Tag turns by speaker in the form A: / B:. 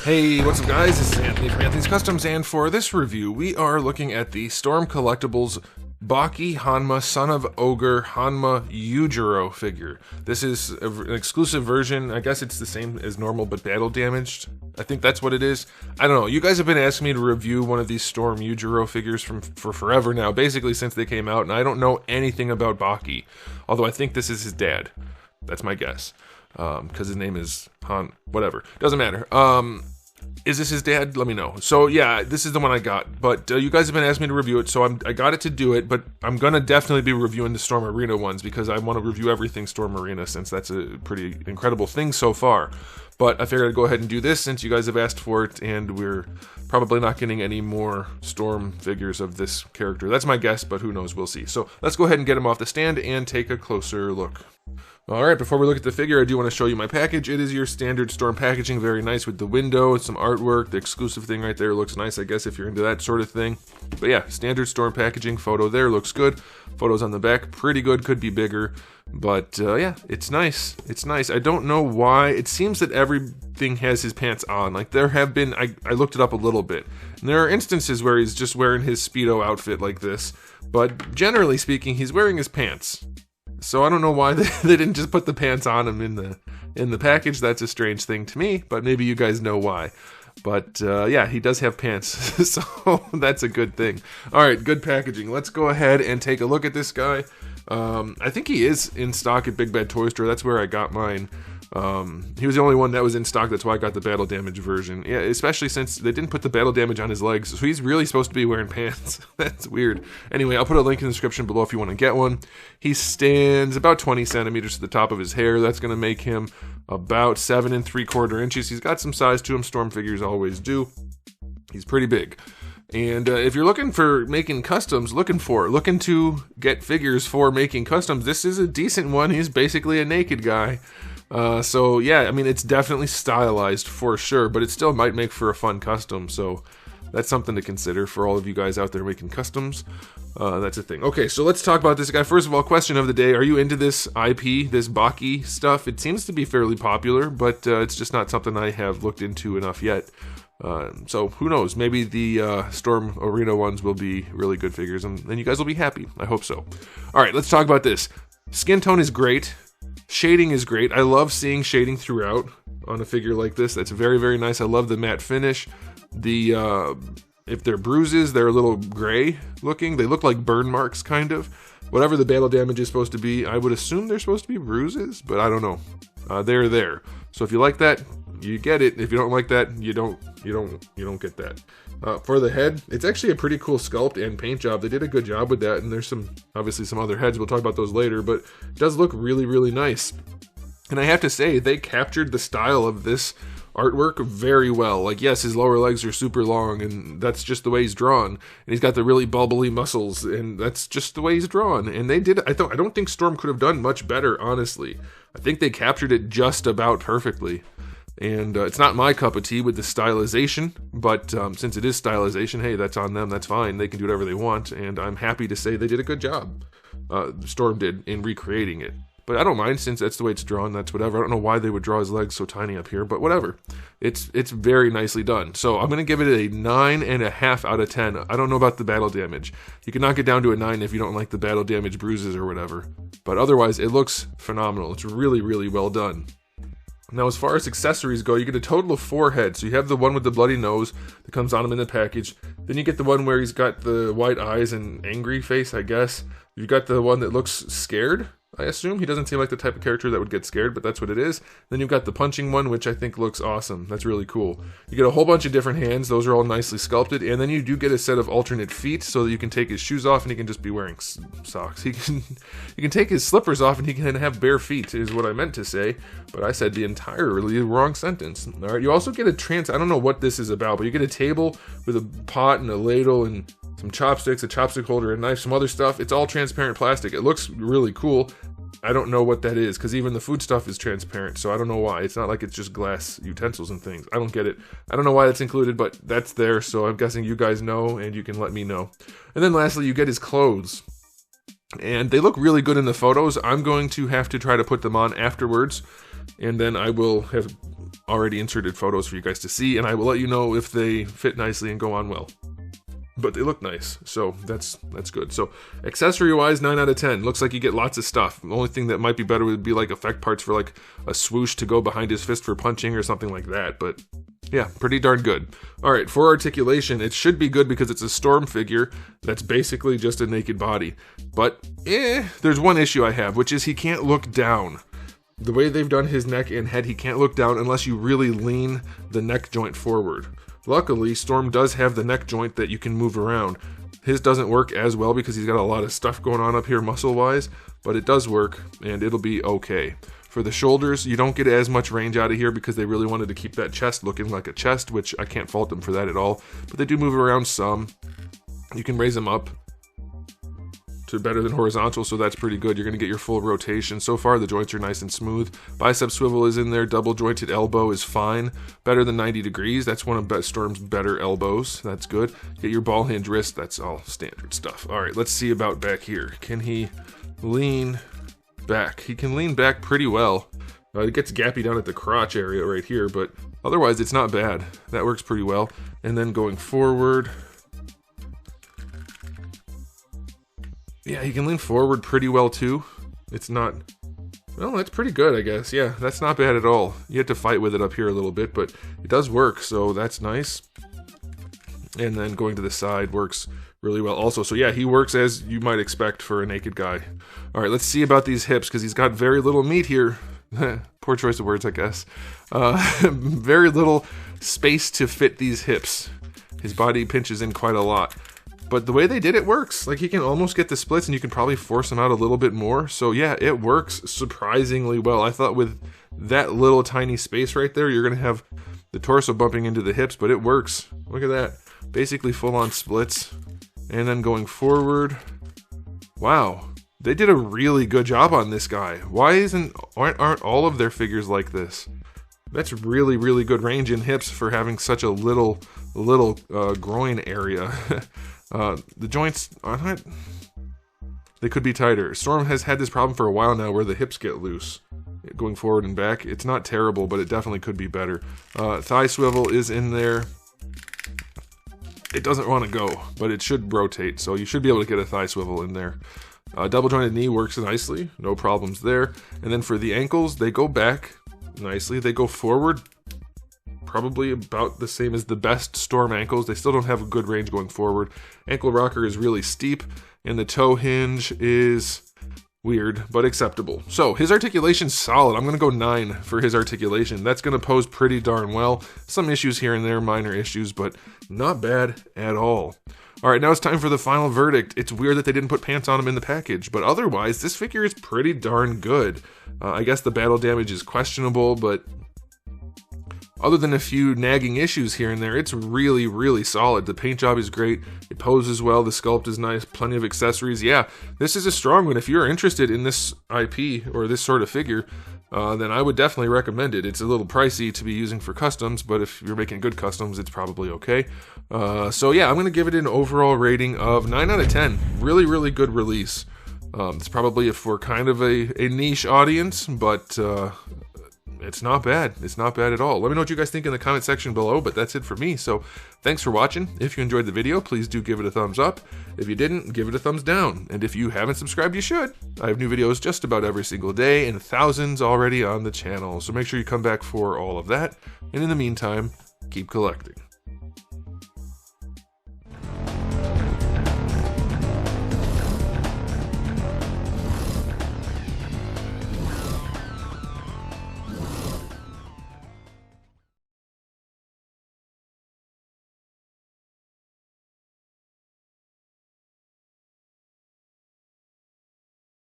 A: Hey, what's up guys? This is Anthony from Anthony's Customs, and for this review, we are looking at the Storm Collectibles Baki Hanma Son of Ogre Hanma YUJIRO figure. This is an exclusive version. I guess it's the same as normal, but battle damaged. I think that's what it is. I don't know. You guys have been asking me to review one of these Storm YUJIRO figures for forever now, basically since they came out, and I don't know anything about Baki. Although I think this is his dad. That's my guess. Because his name is Han, whatever. Doesn't matter. Is this his dad? Let me know. So yeah, this is the one I got, but you guys have been asking me to review it, so I got it to do it, but I'm gonna definitely be reviewing the Storm Arena ones because I want to review everything Storm Arena since that's a pretty incredible thing so far. But I figured I'd go ahead and do this since you guys have asked for it, and we're probably not getting any more Storm figures of this character. That's my guess, but who knows, we'll see. So let's go ahead and get him off the stand and take a closer look. Alright, before we look at the figure, I do want to show you my package. It is your standard Storm packaging, very nice with the window, some artwork. The exclusive thing right there looks nice, I guess, if you're into that sort of thing. But yeah, standard Storm packaging. Photo there looks good. Photos on the back, pretty good, could be bigger. But yeah, it's nice. It's nice. I don't know why. It seems that everything has his pants on. Like there have been, I looked it up a little bit. And there are instances where he's just wearing his Speedo outfit like this. But generally speaking, he's wearing his pants. So I don't know why they didn't just put the pants on him in the package. That's a strange thing to me, but maybe you guys know why. But yeah, he does have pants, so that's a good thing. All right, good packaging. Let's go ahead and take a look at this guy. I think he is in stock at Big Bad Toy Store. That's where I got mine. He was the only one that was in stock. That's why I got the battle damage version. Yeah, especially since they didn't put the battle damage on his legs, so he's really supposed to be wearing pants. That's weird. Anyway, I'll put a link in the description below if you want to get one. He stands about 20 centimeters to the top of his hair. That's going to make him about 7 3/4 inches. He's got some size to him. Storm figures always do. He's pretty big. And if you're looking for making customs, looking to get figures for making customs, this is a decent one. He's basically a naked guy. So yeah, I mean, it's definitely stylized for sure, but it still might make for a fun custom. So that's something to consider for all of you guys out there making customs. That's a thing. Okay, so let's talk about this guy. First of all, question of the day. Are you into this IP, this Baki stuff? It seems to be fairly popular, but it's just not something I have looked into enough yet. So who knows, maybe the Storm Arena ones will be really good figures and you guys will be happy. I hope so. Alright, let's talk about this. Skin tone is great. Shading is great. I love seeing shading throughout on a figure like this. That's very, very nice. I love the matte finish. The if they're bruises, they're a little gray looking. They look like burn marks, kind of. Whatever the battle damage is supposed to be, I would assume they're supposed to be bruises, but I don't know. They're there. So if you like that, you get it. If you don't like that, you don't get that. For the head, it's actually a pretty cool sculpt and paint job. They did a good job with that, and there's obviously some other heads. We'll talk about those later, but it does look really, really nice. And I have to say, they captured the style of this artwork very well. Like, yes, his lower legs are super long, and that's just the way he's drawn. And he's got the really bubbly muscles, and that's just the way he's drawn. And they did. I don't think Storm could have done much better, honestly. I think they captured it just about perfectly. And it's not my cup of tea with the stylization, but since it is stylization, hey, that's on them, that's fine. They can do whatever they want, and I'm happy to say they did a good job. Storm did in recreating it. But I don't mind, since that's the way it's drawn, that's whatever. I don't know why they would draw his legs so tiny up here, but whatever. It's very nicely done. So I'm going to give it a 9.5 out of 10. I don't know about the battle damage. You can knock it down to a 9 if you don't like the battle damage bruises or whatever. But otherwise, it looks phenomenal. It's really, really well done. Now, as far as accessories go, you get a total of 4 heads. So you have the one with the bloody nose that comes on him in the package. Then you get the one where he's got the white eyes and angry face, I guess. You got the one that looks scared, I assume. He doesn't seem like the type of character that would get scared, but that's what it is. Then you've got the punching one, which I think looks awesome. That's really cool. You get a whole bunch of different hands. Those are all nicely sculpted. And then you do get a set of alternate feet so that you can take his shoes off and he can just be wearing socks. You can take his slippers off and he can have bare feet, is what I meant to say. But I said the entirely wrong sentence. All right, you also get I don't know what this is about, but you get a table with a pot and a ladle and some chopsticks, a chopstick holder, a knife, some other stuff. It's all transparent plastic. It looks really cool. I don't know what that is, because even the food stuff is transparent, so I don't know why. It's not like it's just glass utensils and things. I don't get it. I don't know why that's included, but that's there, so I'm guessing you guys know, and you can let me know. And then lastly, you get his clothes. And they look really good in the photos. I'm going to have to try to put them on afterwards. and then I will have already inserted photos for you guys to see, and I will let you know if they fit nicely and go on well. But they look nice, so that's good. So accessory-wise, 9 out of 10. Looks like you get lots of stuff. The only thing that might be better would be like effect parts for like a swoosh to go behind his fist for punching or something like that. But yeah, pretty darn good. All right, for articulation, it should be good because it's a Storm figure that's basically just a naked body. But there's one issue I have, which is he can't look down. The way they've done his neck and head, he can't look down unless you really lean the neck joint forward. Luckily, Storm does have the neck joint that you can move around. His doesn't work as well because he's got a lot of stuff going on up here muscle-wise, but it does work, and it'll be okay. For the shoulders, you don't get as much range out of here because they really wanted to keep that chest looking like a chest, which I can't fault them for that at all. But they do move around some. You can raise them up to better than horizontal, so that's pretty good. You're going to get your full rotation. So far, the joints are nice and smooth. Bicep swivel is in there. Double jointed elbow is fine. Better than 90 degrees. That's one of Storm's better elbows. That's good. Get your ball hinge wrist. That's all standard stuff. All right, let's see about back here. Can he lean back? He can lean back pretty well. It gets gappy down at the crotch area right here, but otherwise it's not bad. That works pretty well. And then going forward, yeah, he can lean forward pretty well too. It's not, well, that's pretty good, I guess. Yeah, that's not bad at all. You have to fight with it up here a little bit, but it does work, so that's nice. And then going to the side works really well also. So yeah, he works as you might expect for a naked guy. All right, let's see about these hips, because he's got very little meat here. Poor choice of words, I guess. Very little space to fit these hips. His body pinches in quite a lot. But the way they did it works. Like, he can almost get the splits, and you can probably force him out a little bit more. So yeah, it works surprisingly well. I thought with that little tiny space right there, you're going to have the torso bumping into the hips, but it works. Look at that. Basically full-on splits. And then going forward, wow. They did a really good job on this guy. Why aren't all of their figures like this? That's really, really good range in hips for having such a little groin area. The joints aren't, they could be tighter. Storm has had this problem for a while now where the hips get loose going forward and back. It's not terrible, but it definitely could be better. Thigh swivel is in there. It doesn't want to go, but it should rotate, so you should be able to get a thigh swivel in there. Double jointed knee works nicely, no problems there. And then for the ankles, they go back nicely. They go forward probably about the same as the best Storm ankles. They still don't have a good range going forward. Ankle rocker is really steep, and the toe hinge is weird, but acceptable. So his articulation's solid. I'm going to go 9 for his articulation. That's going to pose pretty darn well. Some issues here and there, minor issues, but not bad at all. All right, now it's time for the final verdict. It's weird that they didn't put pants on him in the package, but otherwise, this figure is pretty darn good. I guess the battle damage is questionable, but other than a few nagging issues here and there, it's really, really solid. The paint job is great. It poses well. The sculpt is nice. Plenty of accessories. Yeah, this is a strong one. If you're interested in this IP or this sort of figure, then I would definitely recommend it. It's a little pricey to be using for customs, but if you're making good customs, it's probably okay. So yeah, I'm going to give it an overall rating of 9 out of 10. Really, really good release. It's probably for kind of a niche audience, but it's not bad. It's not bad at all. Let me know what you guys think in the comment section below, but that's it for me. So thanks for watching. If you enjoyed the video, please do give it a thumbs up. If you didn't, give it a thumbs down. And if you haven't subscribed, you should. I have new videos just about every single day and thousands already on the channel. So make sure you come back for all of that. And in the meantime, keep collecting.